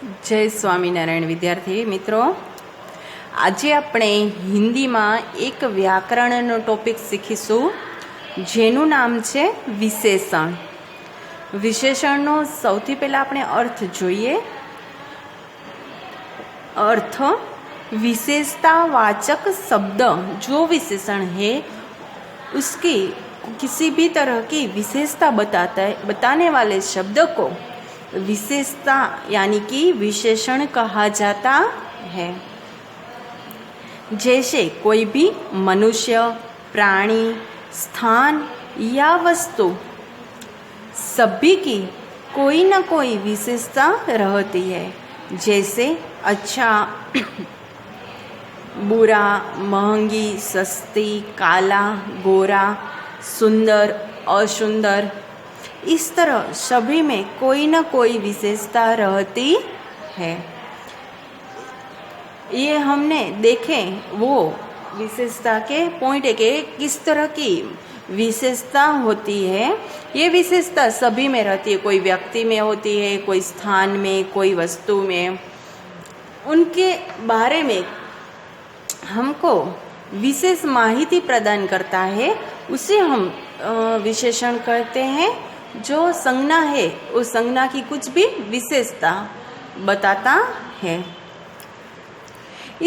જય સ્વામિનારાયણ વિદ્યાર્થી મિત્રો, આજે આપણે હિન્દીમાં એક વ્યાકરણનો ટોપિક શીખીશું જેનું નામ છે વિશેષણ. વિશેષણનો સૌથી પહેલાં આપણે અર્થ જોઈએ. अर्थ विशेषतावाचक शब्द जो विशेषण है उसकी किसी भी तरह की विशेषता बताने वाले शब्द को विशेषता यानी कि विशेषण कहा जाता है. जैसे कोई भी मनुष्य, प्राणी, स्थान या वस्तु सभी की कोई न कोई विशेषता रहती है. जैसे अच्छा, बुरा, महंगी, सस्ती, काला, गोरा, सुंदर, असुंदर, इस तरह सभी में कोई न कोई विशेषता रहती है. ये हमने देखे वो विशेषता के पॉइंट है कि किस तरह की विशेषता होती है. ये विशेषता सभी में रहती है. कोई व्यक्ति में होती है, कोई स्थान में, कोई वस्तु में. उनके बारे में हमको विशेष माहिती प्रदान करता है, उसे हम विशेषण कहते हैं. जो संज्ञा है उस संज्ञा की कुछ भी विशेषता बताता है.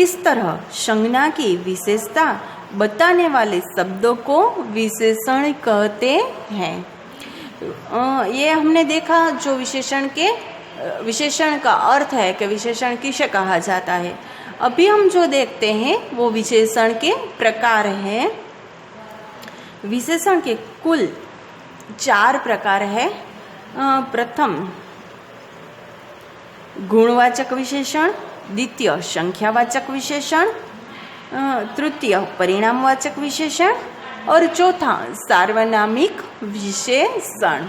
इस तरह संज्ञा की विशेषता बताने वाले शब्दों को विशेषण कहते हैं. ये हमने देखा जो विशेषण का अर्थ है कि विशेषण किसे कहा जाता है. अभी हम जो देखते हैं वो विशेषण के प्रकार हैं. विशेषण के कुल 4 प्रकार है. प्रथम गुणवाचक विशेषण, द्वितीय संख्यावाचक विशेषण, तृतीय परिणामवाचक विशेषण और चौथा सार्वनामिक विशेषण.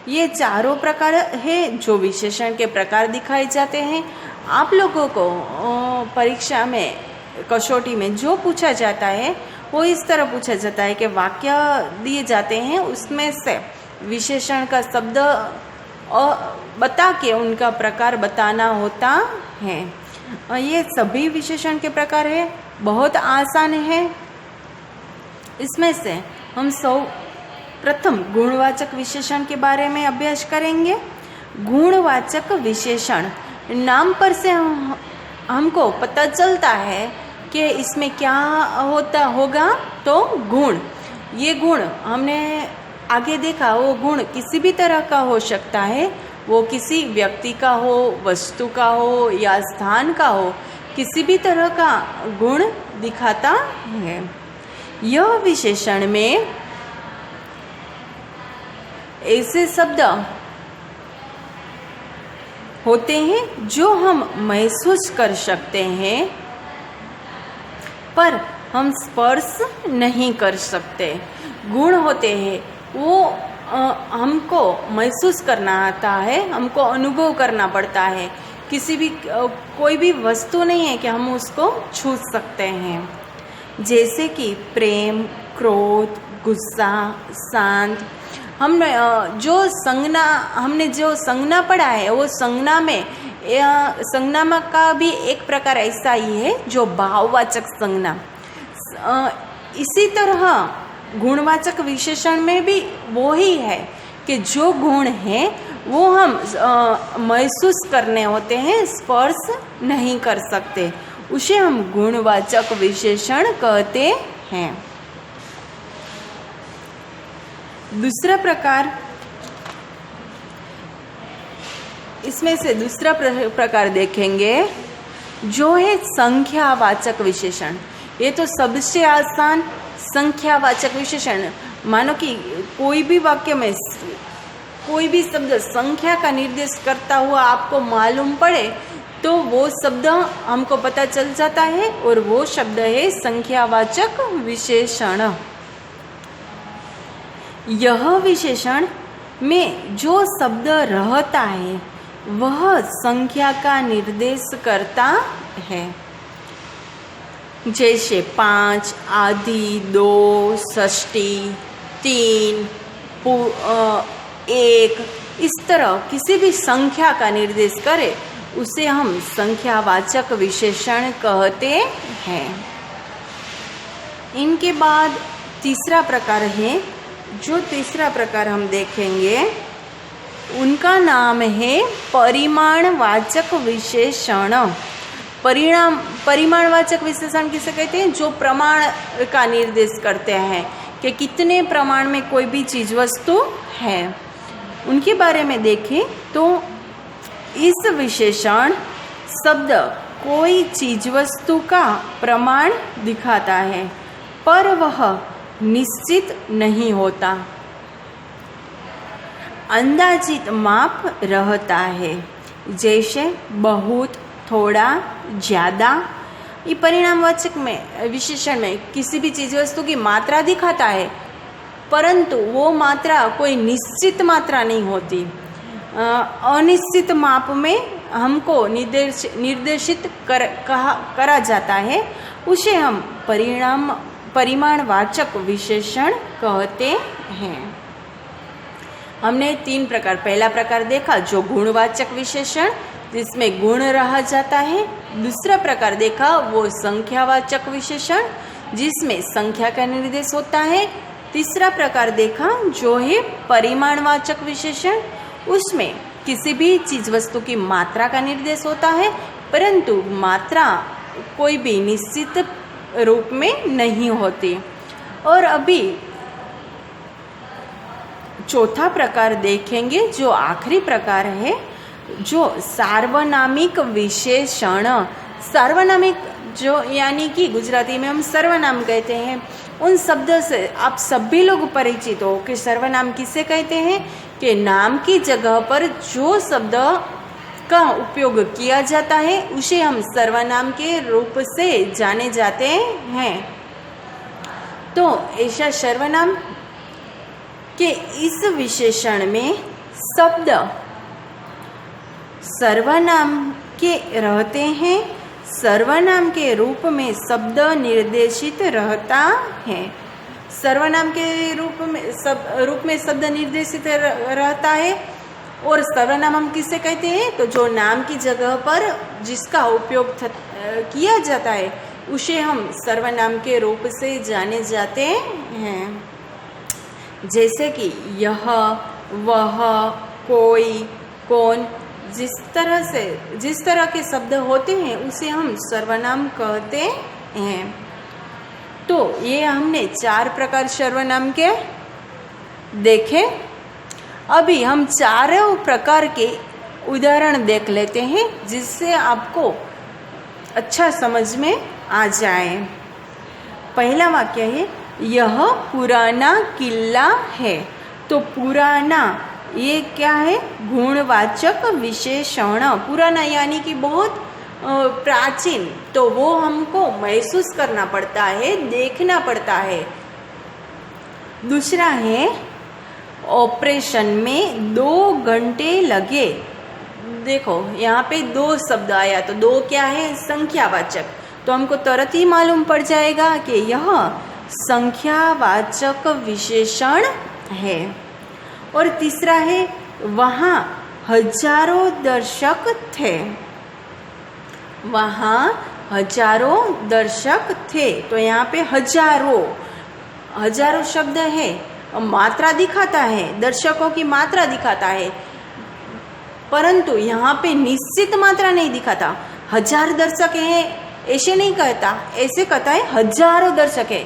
ये चारों प्रकार है जो विशेषण के प्रकार दिखाए जाते हैं. आप लोगों को परीक्षा में, कसौटी में जो पूछा जाता है वो इस तरह पूछा जाता है कि वाक्य दिए जाते हैं, उसमें से विशेषण का शब्द बता के उनका प्रकार बताना होता है. ये सभी विशेषण के प्रकार है, बहुत आसान है. इसमें से हम प्रथम गुणवाचक विशेषण के बारे में अभ्यास करेंगे. गुणवाचक विशेषण नाम पर से हमको पता चलता है कि इसमें क्या होगा. तो गुण, ये गुण हमने आगे देखा, वो गुण किसी भी तरह का हो सकता है. वो किसी व्यक्ति का हो, वस्तु का हो या स्थान का हो, किसी भी तरह का गुण दिखाता है. यह विशेषण में ऐसे शब्द होते हैं जो हम महसूस कर सकते हैं पर हम स्पर्श नहीं कर सकते. गुण होते हैं वो हमको महसूस करना आता है, हमको अनुभव करना पड़ता है. कोई भी वस्तु नहीं है कि हम उसको छू सकते हैं. जैसे कि प्रेम, क्रोध, गुस्सा, शांत. हमने जो संज्ञा पढ़ा है वो संज्ञा में का भी एक प्रकार ऐसा ही है जो भाववाचक संज्ञा. इसी तरह गुणवाचक विशेषण में भी वो ही है कि जो गुण है वो हम महसूस करने होते हैं, स्पर्श नहीं कर सकते. उसे हम गुणवाचक विशेषण कहते हैं. दूसरा प्रकार, इसमें से दूसरा प्रकार देखेंगे जो है संख्यावाचक विशेषण. ये तो सबसे आसान संख्यावाचक विशेषण. मानो कि कोई भी वाक्य में कोई भी शब्द संख्या का निर्देश करता हुआ आपको मालूम पड़े तो वो शब्द हमको पता चल जाता है और वो शब्द है संख्यावाचक विशेषण. यह विशेषण में जो शब्द रहता है वह संख्या का निर्देश करता है. जैसे 5, आधी, 2, षष्ठी, 3, 1, इस तरह किसी भी संख्या का निर्देश करे उसे हम संख्यावाचक विशेषण कहते हैं। इनके बाद तीसरा प्रकार है, जो तीसरा प्रकार हम देखेंगे उनका नाम है परिमाणवाचक विशेषण। परिमाणवाचक विशेषण किसे कहते हैं? जो प्रमाण का निर्देश करते हैं कि कितने प्रमाण में कोई भी चीज वस्तु है। उनके बारे में देखें तो इस विशेषण शब्द कोई चीज वस्तु का प्रमाण दिखाता है, पर वह निश्चित नहीं होता, अंदाजित माप रहता है। जैसे बहुत, थोड़ा, ज़्यादा। ये परिमाणवाचक में विशेषण में किसी भी चीज वस्तु की मात्रा दिखाता है, परंतु वो मात्रा कोई निश्चित मात्रा नहीं होती। अनिश्चित माप में हमको निर्देशित करा जाता है, उसे हम परिमाणवाचक विशेषण कहते हैं। हमने 3 प्रकार, पहला प्रकार देखा जो गुणवाचक विशेषण, जिसमें गुण रहा जाता है। दूसरा प्रकार देखा वो संख्यावाचक विशेषण, जिसमें संख्या का निर्देश होता है। तीसरा प्रकार देखा जो है परिमाणवाचक विशेषण, उसमें किसी भी चीज वस्तु की मात्रा का निर्देश होता है, परंतु मात्रा कोई भी निश्चित रूप में नहीं होती। और अभी चौथा प्रकार देखेंगे जो आखिरी प्रकार है, जो सार्वनामिक विशेषण। सार्वनामिक जो यानी कि गुजराती में हम सर्वनाम कहते हैं, उन शब्द से आप सभी लोग परिचित हो कि सर्वनाम किसे कहते हैं कि नाम की जगह पर जो शब्द का उपयोग किया जाता है उसे हम सर्वनाम के रूप से जाने जाते हैं। तो ऐसा सर्वनाम के इस विशेषण में शब्द सर्वनाम के रहते हैं, सर्वनाम के रूप में शब्द निर्देशित रहता है। सर्वनाम के रूप में शब्द निर्देशित रहता है। और सर्वनाम हम किसे कहते हैं? तो जो नाम की जगह पर जिसका उपयोग किया जाता है उसे हम सर्वनाम के रूप से जाने जाते हैं। जैसे कि यह, वह, कोई, कौन, जिस तरह के शब्द होते हैं उसे हम सर्वनाम कहते हैं। तो ये हमने 4 प्रकार सर्वनाम के देखे। अभी हम 4 प्रकार के उदाहरण देख लेते हैं, जिससे आपको अच्छा समझ में आ जाए। पहला वाक्य है, यह पुराना किला है। तो पुराना ये क्या है? गुणवाचक विशेषण। पुराना यानी कि बहुत प्राचीन, तो वो हमको महसूस करना पड़ता है, देखना पड़ता है। दूसरा है, ऑपरेशन में 2 घंटे लगे। देखो यहाँ पे 2 शब्द आया, तो 2 क्या है? संख्यावाचक। तो हमको तुरंत ही मालूम पड़ जाएगा कि यह संख्यावाचक विशेषण है। और तीसरा है, वहाँ हजारों दर्शक थे। वहाँ हजारों दर्शक थे। तो यहाँ पे हजारों शब्द है, मात्रा दिखाता है, दर्शकों की मात्रा दिखाता है, परंतु यहाँ पे निश्चित मात्रा नहीं दिखाता। 1000 दर्शक हैं ऐसे नहीं कहता, ऐसे कहता है हजारों दर्शक है,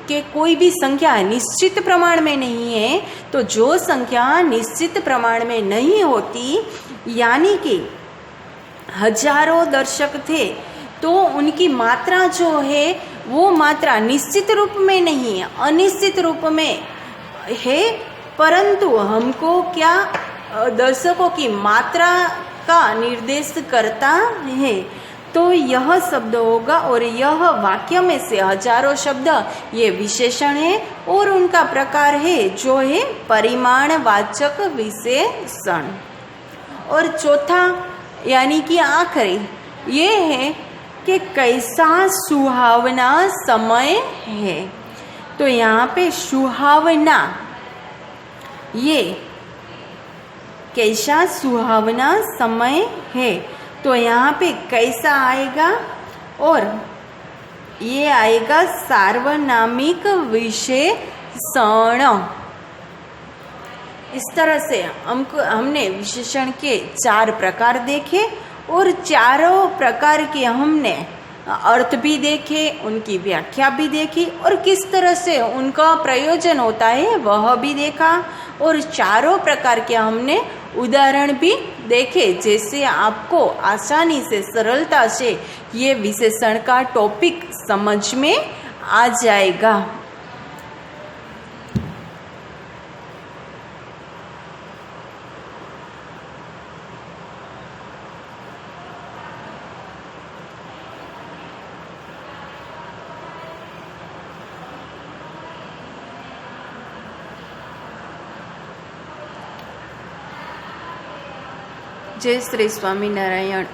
कि कोई भी संख्या निश्चित प्रमाण में नहीं है। तो जो संख्या निश्चित प्रमाण में नहीं होती, यानी कि हजारों दर्शक थे, तो उनकी मात्रा जो है वो मात्रा निश्चित रूप में नहीं है, अनिश्चित रूप में है। परंतु हमको क्या दर्शकों की मात्रा का निर्देश करता है। तो यह शब्द होगा, और यह वाक्य में से हजारों शब्द ये विशेषण है, और उनका प्रकार है जो है परिमाणवाचक विशेषण। और चौथा यानी कि आखिरी ये है कि कैसा सुहावना समय है। तो यहाँ पे सुहावना, ये कैसा सुहावना समय है। तो यहाँ पे कैसा आएगा, और ये आएगा सार्वनामिक विशेषण। इस तरह से हमने विशेषण के 4 प्रकार देखे और चारों प्रकार के हमने अर्थ भी देखे, उनकी व्याख्या भी देखी और किस तरह से उनका प्रयोजन होता है वह भी देखा, और चारों प्रकार के हमने उदाहरण भी देखे, जैसे आपको आसानी से सरलता से ये विशेषण का टॉपिक समझ में आ जाएगा। जय श्री स्वामीनारायण।